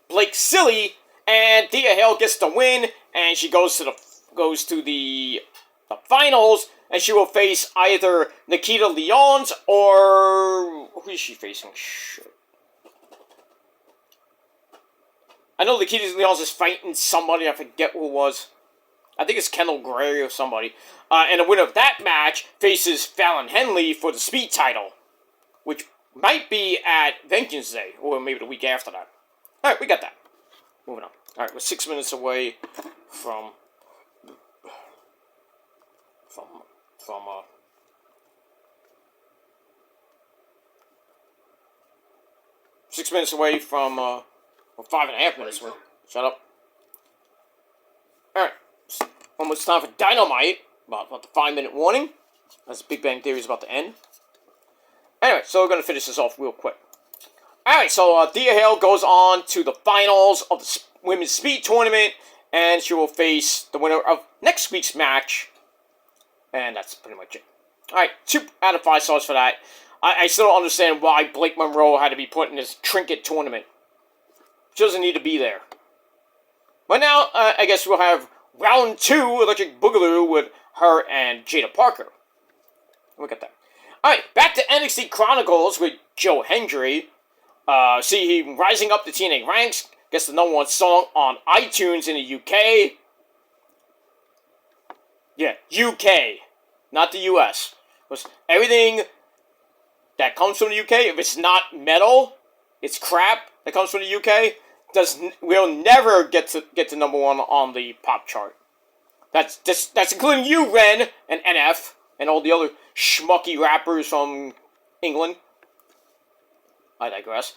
Blake silly, and Thea Hale gets the win, and she goes to the finals, and she will face either Nikita Lyons or who is she facing? Shit. I know Nikita Lyons is fighting somebody. I forget who it was. I think it's Kendall Gray or somebody. And the winner of that match faces Fallon Henley for the speed title, which might be at Vengeance Day, or maybe the week after that. Alright, we got that. Moving on. Alright, we're 6 minutes away from 6 minutes away from 5.5 minutes away. Shut up. Alright, almost time for Dynamite. About the 5-minute warning. As Big Bang Theory is about to end. Anyway, so we're going to finish this off real quick. Alright, so Thea Hale goes on to the finals of the Women's Speed Tournament. And she will face the winner of next week's match. And that's pretty much it. Alright, 2 out of 5 stars for that. I still don't understand why Blake Monroe had to be put in this trinket tournament. She doesn't need to be there. But now, I guess we'll have round 2 Electric Boogaloo with her and Jada Parker. Look at that. Alright, back to NXT Chronicles with Joe Hendry. See him rising up the TNA ranks. Gets the #1 song on iTunes in the UK. Yeah, UK. Not the US. Because everything that comes from the UK, if it's not metal, it's crap that comes from the UK, will never get to #1 on the pop chart. That's including you, Ren, and NF, and all the other schmucky rappers from England. I digress.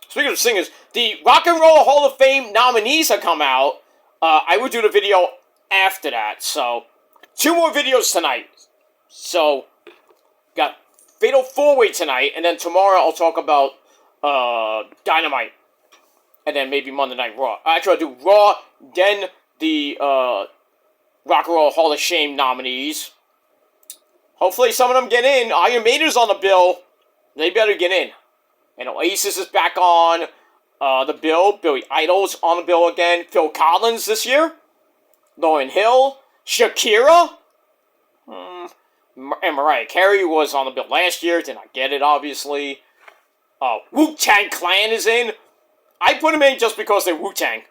Speaking of singers, the Rock and Roll Hall of Fame nominees have come out. I will do the video after that, so 2 more videos tonight. So, got Fatal 4-Way tonight, and then tomorrow I'll talk about Dynamite. And then maybe Monday Night Raw. Actually, I'll do Raw, then the Rock and Roll Hall of Shame nominees. Hopefully some of them get in. Iron Maiden's on the bill. They better get in. And Oasis is back on the bill. Billy Idol's on the bill again. Phil Collins this year. Lauryn Hill. Shakira. And Mariah Carey was on the bill last year. Did not get it, obviously. Wu-Tang Clan is in. I put them in just because they're Wu-Tang.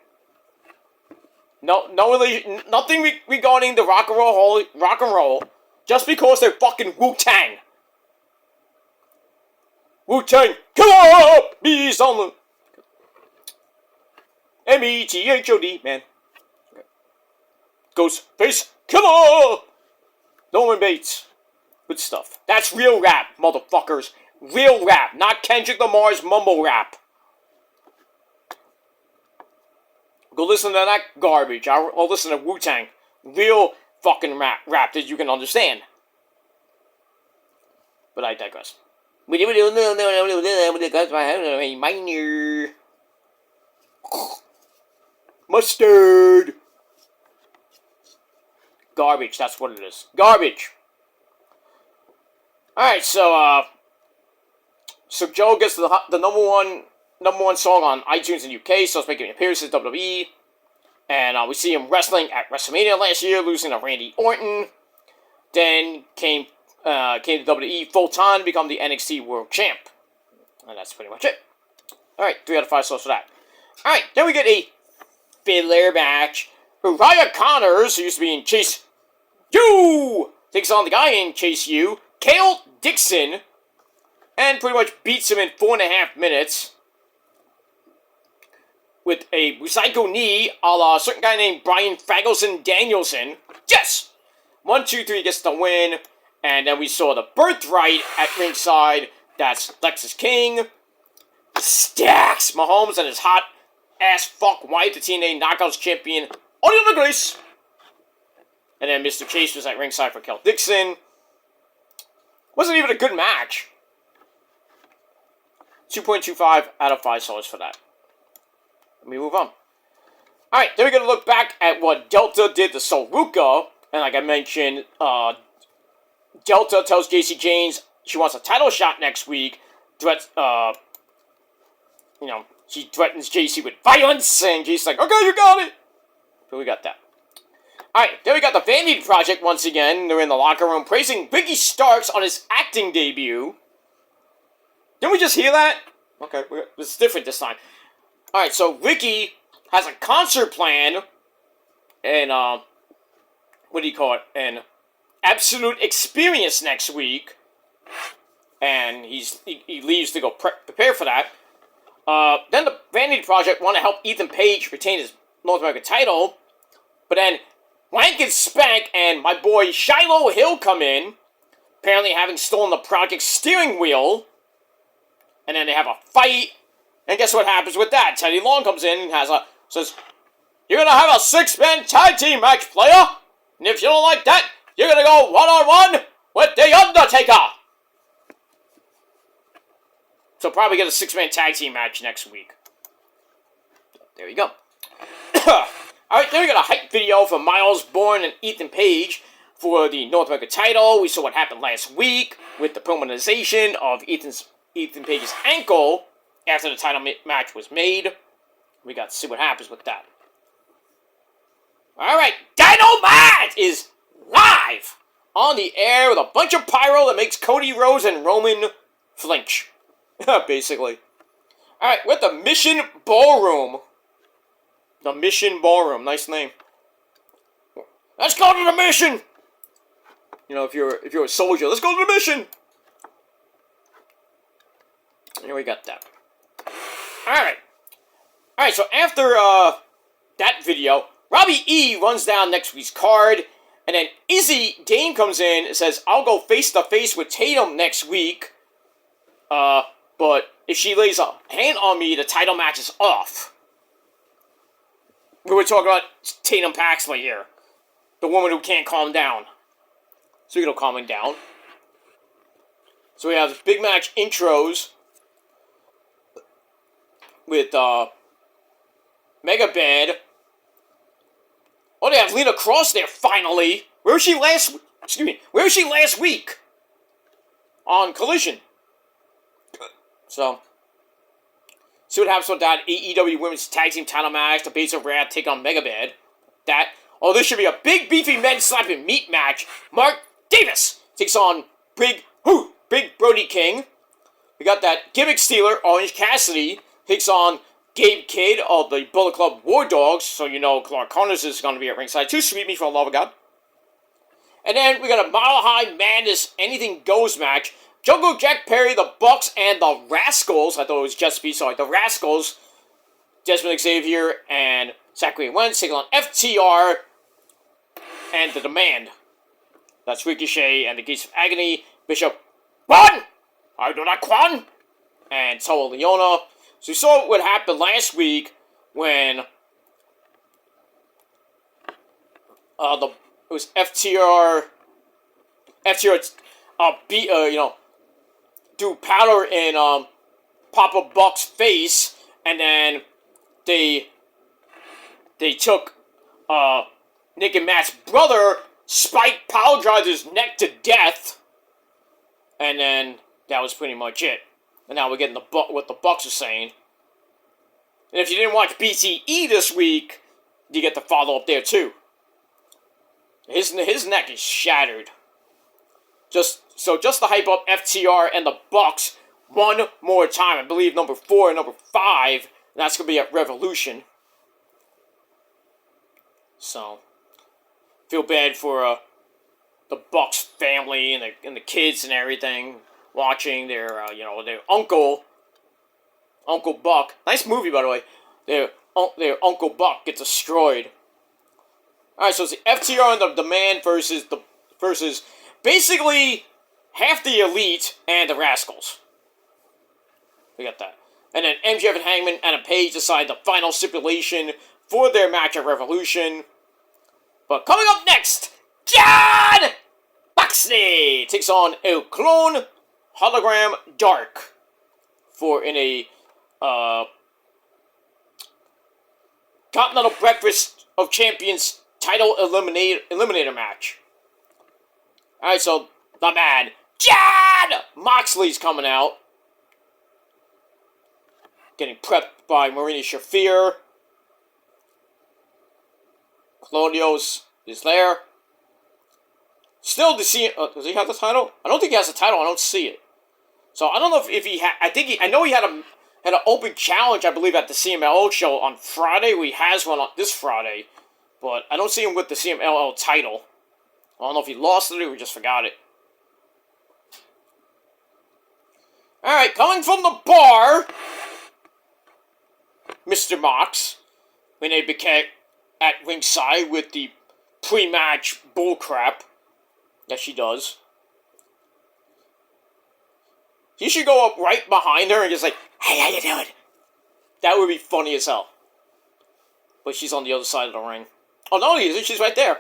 Nothing regarding the rock and roll. Just because they're fucking Wu-Tang. Wu-Tang, come on! Bees on the... M-E-T-H-O-D, man. Ghostface, come on! Norman Bates. Good stuff. That's real rap, motherfuckers. Real rap, not Kendrick Lamar's mumble rap. Go listen to that garbage. I'll listen to Wu-Tang. Real fucking rap that you can understand. But I digress. Minor. Mustard. Garbage, that's what it is. Garbage. Alright, so Joe gets the number one song on iTunes in UK, so it's making appearances in WWE. And we see him wrestling at WrestleMania last year, losing to Randy Orton. Then came to WWE full-time to become the NXT World Champ. And that's pretty much it. Alright, 3 out of 5 stars for that. Alright, then we get a filler match. Uriah Connors, who used to be in Chase U, takes on the guy in Chase U, Cale Dixon, and pretty much beats him in 4.5 minutes. With a Psycho knee a la a certain guy named Brian Fagelson Danielson. Yes! 1, 2, 3 gets the win. And then we saw the Birthright at ringside. That's Lexus King. Stacks Mahomes and his hot ass fuck wife, the TNA Knockouts champion, Audio Grace. And then Mr. Chase was at ringside for Kel Dixon. Wasn't even a good match. 2.25 out of 5 stars for that. Let me move on. Alright, then we're going to look back at what Delta did to Sol Ruka. And like I mentioned, Delta tells JC James she wants a title shot next week. She threatens JC with violence. And JC's like, okay, you got it. So we got that. Alright, then we got the Vanity Project once again. They're in the locker room praising Ricky Starks on his acting debut. Didn't we just hear that? Okay, it's different this time. Alright, so Ricky has a concert plan. And, what do you call it? An Absolute Experience next week. And he leaves to go prepare for that. Then the Vanity Project want to help Ethan Page retain his North American title. But then Wank and Spank and my boy Shiloh Hill come in. Apparently having stolen the project's steering wheel. And then they have a fight. And guess what happens with that? Teddy Long comes in and has a Says, "You're gonna have a 6-man tag team match, player. And if you don't like that, you're gonna go one-on-one with The Undertaker." So probably get a 6-man tag team match next week. There you go. Alright, then we got a hype video for Myles, Bourne, and Ethan Page for the North American title. We saw what happened last week with the permanentization of Ethan Page's ankle after the title match was made. We got to see what happens with that. Alright, Dynamite is live on the air with a bunch of pyro that makes Cody Rhodes and Roman flinch. Basically. Alright, we're at the Mission Ballroom. The Mission Ballroom, nice name. Let's go to the mission! You know, if you're a soldier, let's go to the mission! Here we got that. Alright, so after that video, Robbie E runs down next week's card, and then Izzy Dane comes in and says, "I'll go face-to-face with Tatum next week, but if she lays a hand on me, the title match is off." We were talking about Tatum Paxley here. The woman who can't calm down. Speaking of calming down. So we have big match intros with Mega Bad. Oh, they have Lena Cross there finally. Where was she last week? On Collision. So, see what happens with that AEW Women's Tag Team title match. The Base of Wrath take on Mega Bad. This should be a big beefy men slapping meat match. Mark Davis takes on Big Brody King. We got that gimmick stealer, Orange Cassidy, takes on Gabe Kidd of the Bullet Club War Dogs. So you know Clark Connors is going to be at ringside too. Sweet me for the love of God. And then we got a Mile High Madness Anything Goes match. Jungle Jack Perry, the Bucks, and the Rascals. I thought it was just be sorry. The Rascals, Desmond Xavier, and Zachary Wentz taking on FTR and The Demand. That's Ricochet and the Gates of Agony. Bishop, Quan! I do not Quan! And Toa Leona. So we saw what happened last week when it was FTR do powder in Papa Buck's face, and then they took Nick and Matt's brother, Spike power drives his neck to death, and then that was pretty much it. And now we're getting what the Bucks are saying. And if you didn't watch BTE this week, you get the follow up there too. His neck is shattered. Just to hype up FTR and the Bucks one more time. I believe number 4 and number 5. And that's going to be at Revolution. So, feel bad for the Bucks family and the kids and everything watching their Uncle Buck. Nice movie, by the way. Their Uncle Buck gets destroyed. Alright, so it's the FTR and the Demand versus basically half the Elite and the Rascals. We got that. And then MJF and Hangman and Page decide the final stipulation for their match at Revolution. But coming up next, John Moxley takes on El Clone Hologram Dark in a Continental Breakfast of Champions title eliminator match. Alright, so the man, John Moxley's coming out. Getting prepped by Marina Shafir. Claudio's is there. Still to see. Does he have the title? I don't think he has the title. I don't see it. So I don't know if he had. I know he had an open challenge. I believe at the CMLL show on Friday. He has one on this Friday, but I don't see him with the CMLL title. I don't know if he lost it or just forgot it. All right, coming from the bar, Mr. Mox, when they became at ringside with the pre-match bullcrap that she does. He should go up right behind her and just like, "Hey, how you doing?" That would be funny as hell. But she's on the other side of the ring. Oh, no, she's right there.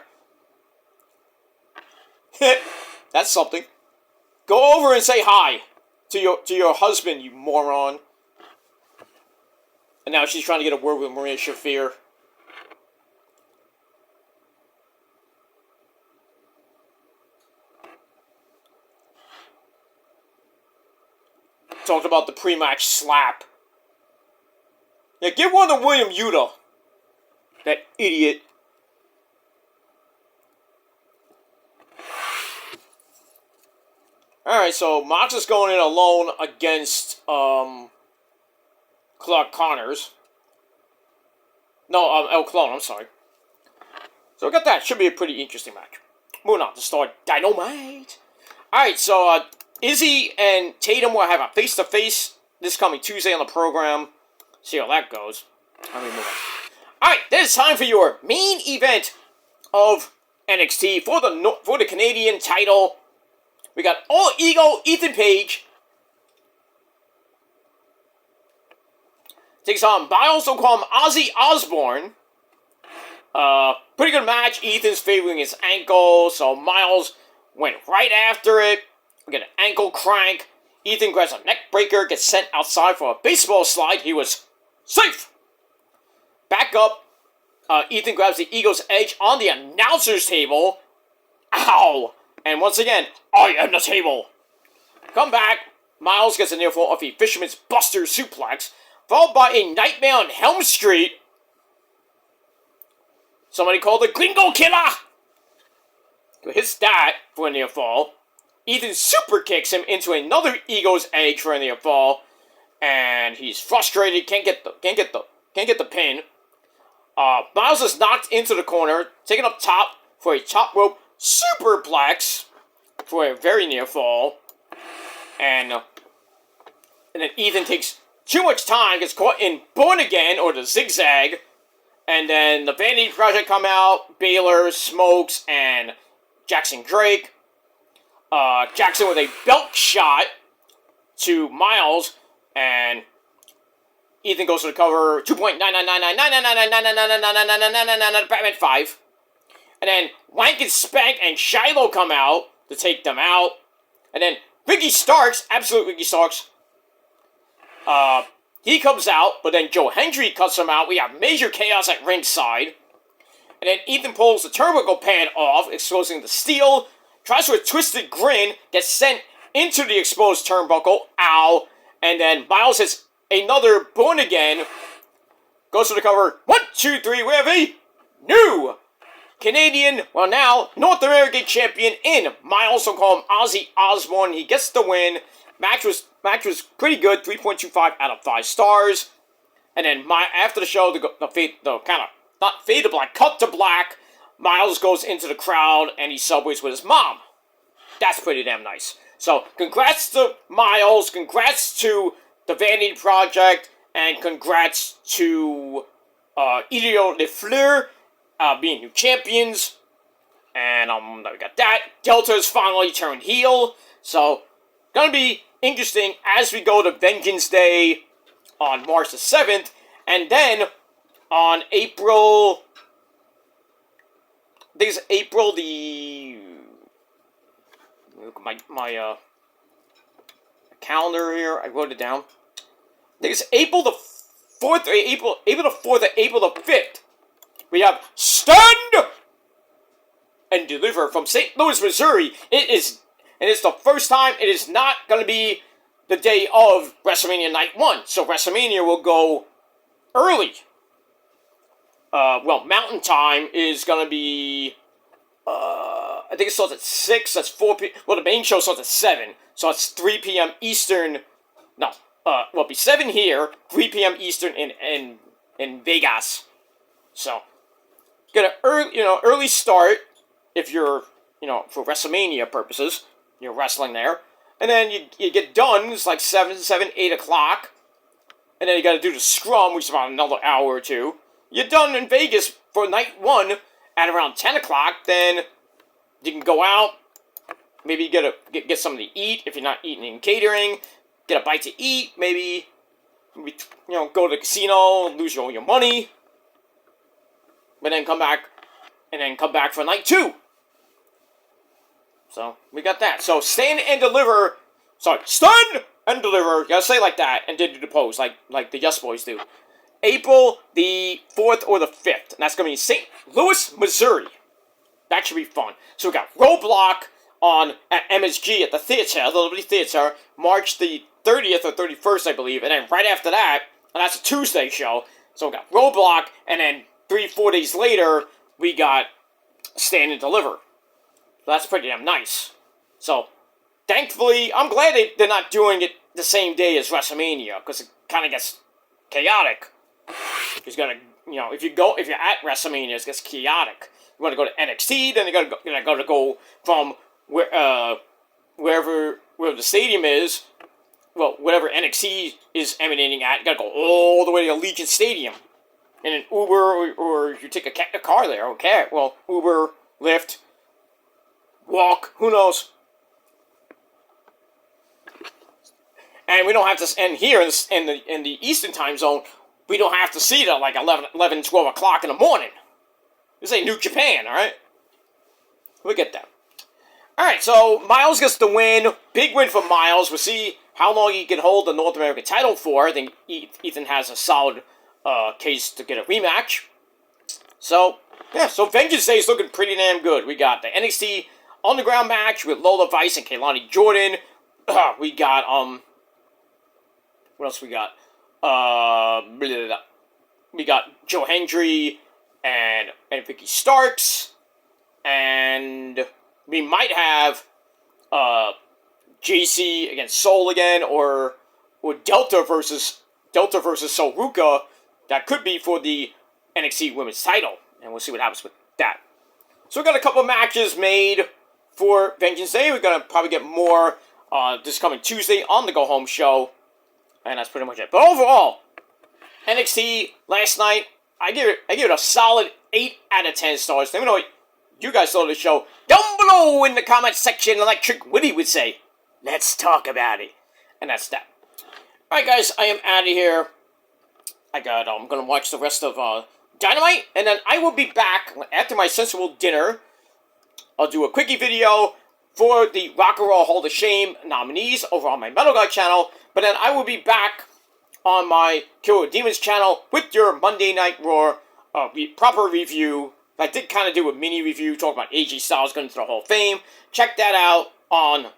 That's something. Go over and say hi to your husband, you moron. And now she's trying to get a word with Maria Shafir. Talked about the pre-match slap. Yeah, give one to William Yuta. That idiot. Alright, so Mox is going in alone against, Clark Connors. No, El Clone, I'm sorry. So we got that. Should be a pretty interesting match. Moving on to start Dynamite. Alright, so, Izzy and Tatum will have a face-to-face this coming Tuesday on the program. See how that goes. Move on. Alright, then it's time for your main event of NXT for the Canadian title. We got All Ego Ethan Page takes on Myles, so call him Ozzy Osbourne. Pretty good match. Ethan's favoring his ankle, so Myles went right after it. We get an ankle crank. Ethan grabs a neck breaker, gets sent outside for a baseball slide. He was safe. Back up. Ethan grabs the Ego's edge on the announcer's table. Ow! And once again, I am the table. Come back. Myles gets a near fall off a Fisherman's Buster suplex, followed by a Nightmare on Helm Street. Somebody called the Gringo Killer. Who hits that for a near fall. Ethan super kicks him into another Ego's edge for a near fall, and he's frustrated. Can't get the pin. Myles is knocked into the corner, taken up top for a top rope superplex for a very near fall, and then Ethan takes too much time, gets caught in Born Again or the zigzag, and then the Vanity Project come out, Baylor, Smokes, and Jackson Drake. Jackson with a belt shot to Myles, and Ethan goes to the cover, 2.99999999999999999 Batman 5. And then Wank and Spank and Shiloh come out to take them out. And then Ricky Starks, absolute Ricky Starks, he comes out, but then Joe Hendry cuts him out. We have major chaos at ringside. And then Ethan pulls the turnbuckle pad off, exposing the steel. Tries for a twisted grin, gets sent into the exposed turnbuckle. Ow. And then Myles hits another Born Again. Goes to the cover. 1, 2, 3. We have a new Canadian, well now, North American champion in Myles. So call him Ozzy Osbourne. He gets the win. Match was pretty good. 3.25 out of 5 stars. And then after the show, the kind of not fade to black, cut to black. Myles goes into the crowd and he subways with his mom. That's pretty damn nice. So congrats to Myles. Congrats to the Vanity Project, and congrats to Ideo Le Fleur being new champions. And we got that. Delta's finally turned heel. So gonna be interesting as we go to Vengeance Day on March the 7th, and then on April, I think it's April the, look at my calendar here, I wrote it down. I think it's April the 4th, or April the 4th, or April the 5th. We have Stand and Deliver from St. Louis, Missouri. It's the first time it is not going to be the day of WrestleMania Night 1. So WrestleMania will go early. Mountain Time is going to be, I think it starts at 6, that's 4 p.m. Well, the main show starts at 7, so it's 3 p.m. Eastern. No, it'll be 7 here, 3 p.m. Eastern in Vegas. So, get an early start if you're, for WrestleMania purposes. You're wrestling there. And then you get done, it's like 7, 8 o'clock. And then you got to do the scrum, which is about another hour or two. You're done in Vegas for night 1 at around 10 o'clock. Then you can go out. Maybe get something to eat if you're not eating in catering. Get a bite to eat. Maybe go to the casino, lose all your money. but then come back for night 2. So we got that. So stand and deliver. Sorry, stand and deliver. You gotta say it like that, and then do the pose like the Yes Boys do. April the 4th or the 5th, and that's gonna be in St. Louis, Missouri. That should be fun. So we got Roadblock at MSG at the theater, the Liberty Theater, March the 30th or 31st, I believe, and then right after that, and that's a Tuesday show. So we got Roadblock, and then 3-4 days later, we got Stand and Deliver. So that's pretty damn nice. So, thankfully, I'm glad they're not doing it the same day as WrestleMania, because it kind of gets chaotic. It's gonna, if you're at WrestleMania, it gets chaotic. You want to go to NXT, then you're gonna go from wherever the stadium is, well, whatever NXT is emanating at, you gotta go all the way to Allegiant Stadium. In an Uber, or you take a car there, okay. Well, Uber, Lyft, walk, who knows. And we don't have to, and here in the Eastern time zone, we don't have to see it at like 11, 12 o'clock in the morning. This ain't New Japan, alright? We'll get that. Alright, so Myles gets the win. Big win for Myles. We'll see how long he can hold the North American title for. I think Ethan has a solid case to get a rematch. So, yeah, so Vengeance Day is looking pretty damn good. We got the NXT Underground match with Lola Vice and Kehlani Jordan. We got, what else we got? We got Joe Hendry and Vicky Starks. And we might have JC against Soul again, or Delta versus Sol Ruka. That could be for the NXT Women's title, and we'll see what happens with that. So we got a couple matches made for Vengeance Day. We're gonna probably get more this coming Tuesday on the Go Home show, and that's pretty much it. But overall, NXT last night, I give it a solid 8 out of 10 stars. Let me know what you guys thought of the show down below in the comment section. Electric Woody would say, "Let's talk about it," and that's that. All right, guys, I am out of here. I'm gonna watch the rest of Dynamite, and then I will be back after my sensible dinner. I'll do a quickie video for the Rock and Roll Hall of Shame nominees over on my Metal Guy channel, but then I will be back on my Killer Demons channel with your Monday Night Raw proper review. I did kind of do a mini review talking about AJ Styles going to the Hall of Fame. Check that out on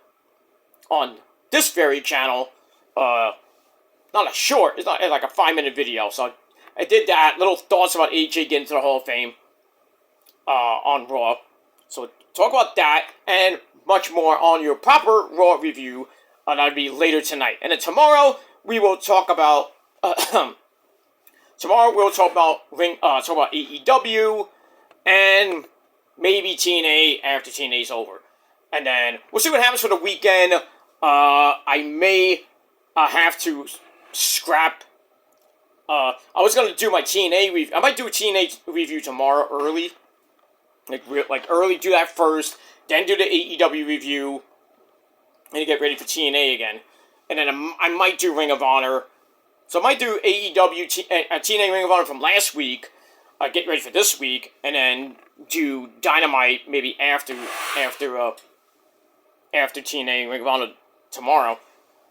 this very channel. Not a short, it's not like a 5-minute video. So I did that. Little thoughts about AJ getting to the Hall of Fame on Raw. So talk about that and much more on your proper Raw review. That'll be later tonight. And then tomorrow we will talk about AEW and maybe TNA after TNA's over. And then we'll see what happens for the weekend. I may have to scrap. I was going to do my TNA review. I might do a TNA review tomorrow early. Like early, do that first. Then do the AEW review. And get ready for TNA again. And then I might do Ring of Honor. So I might do AEW, TNA Ring of Honor from last week. Get ready for this week. And then do Dynamite maybe after TNA Ring of Honor tomorrow.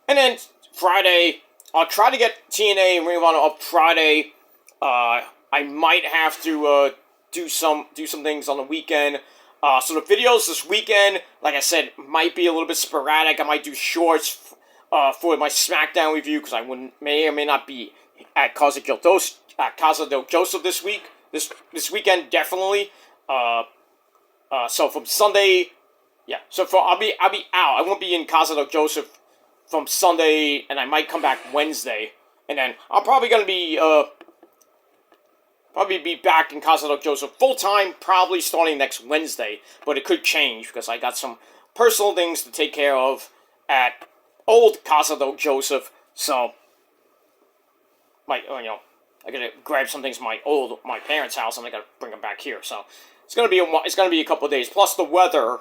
And then Friday, I'll try to get TNA and Ring of Honor up Friday. I might have to do some things on the weekend. So the videos this weekend, like I said, might be a little bit sporadic. I might do shorts for my SmackDown review because I may or may not be at Casa del Joseph this week. This weekend definitely. So from Sunday, yeah. So I'll be out. I won't be in Casa del Joseph from Sunday, and I might come back Wednesday, and then I'm probably gonna be back in Casa del Joseph full time, probably starting next Wednesday. But it could change because I got some personal things to take care of at old Casa del Joseph. So, I gotta grab some things from my parents' house, and I gotta bring them back here. So it's gonna be a couple of days plus the weather.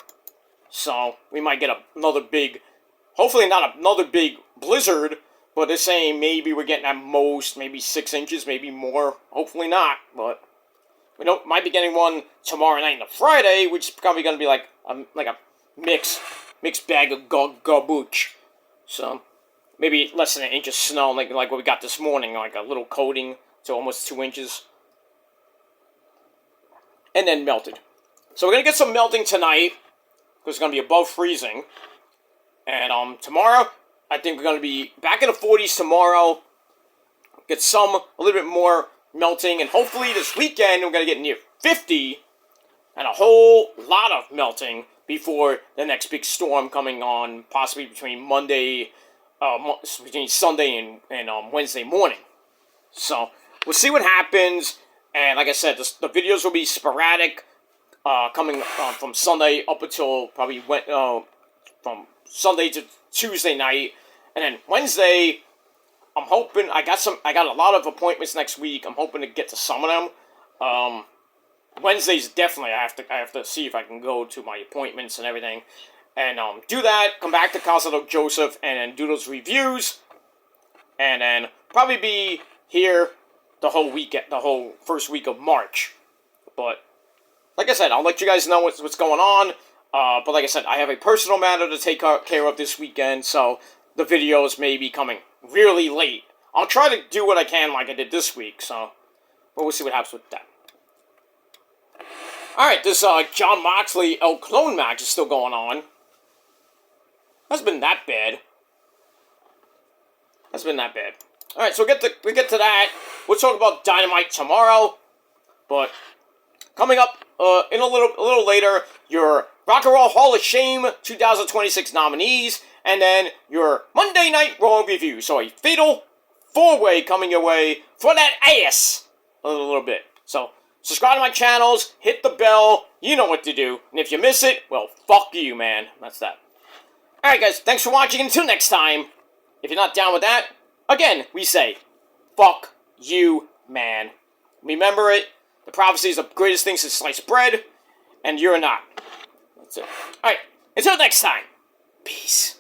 So we might get another big, hopefully not another big blizzard. But they're saying maybe we're getting at most maybe 6 inches, maybe more. Hopefully not, but We don't might be getting one tomorrow night and Friday, which is probably going to be like a mixed bag of garbage. So maybe less than an inch of snow, like what we got this morning, like a little coating to almost 2 inches, and then melted. So we're gonna get some melting tonight because it's gonna be above freezing, and tomorrow I think we're gonna be back in the 40s tomorrow. Get a little bit more melting, and hopefully this weekend we're gonna get near 50, and a whole lot of melting before the next big storm coming on, possibly between Sunday and Wednesday morning. So we'll see what happens, and like I said, the videos will be sporadic, coming from Sunday up until probably from Sunday to Tuesday night, and then Wednesday. I'm hoping I got a lot of appointments next week. I'm hoping to get to some of them. Wednesdays definitely I have to see if I can go to my appointments and everything, and do that. Come back to Casa Joseph and then do those reviews, and then probably be here the whole first week of March. But like I said, I'll let you guys know what's going on. But like I said, I have a personal matter to take care of this weekend, so the videos may be coming really late. I'll try to do what I can like I did this week, but we'll see what happens with that. Alright, this John Moxley El Clone match is still going on. Hasn't been that bad. Alright, so we get to that. We'll talk about Dynamite tomorrow. But coming up in a little later, your Rock and Roll Hall of Shame 2026 nominees, and then your Monday Night Raw review. So a fatal 4-way coming your way for that ass a little bit. So subscribe to my channels, hit the bell, you know what to do. And if you miss it, well, fuck you, man. That's that. Alright, guys, thanks for watching. Until next time, if you're not down with that, again, we say, fuck you, man. Remember it. The prophecy is the greatest thing since sliced bread, and you're not. That's it. Alright, until next time, peace.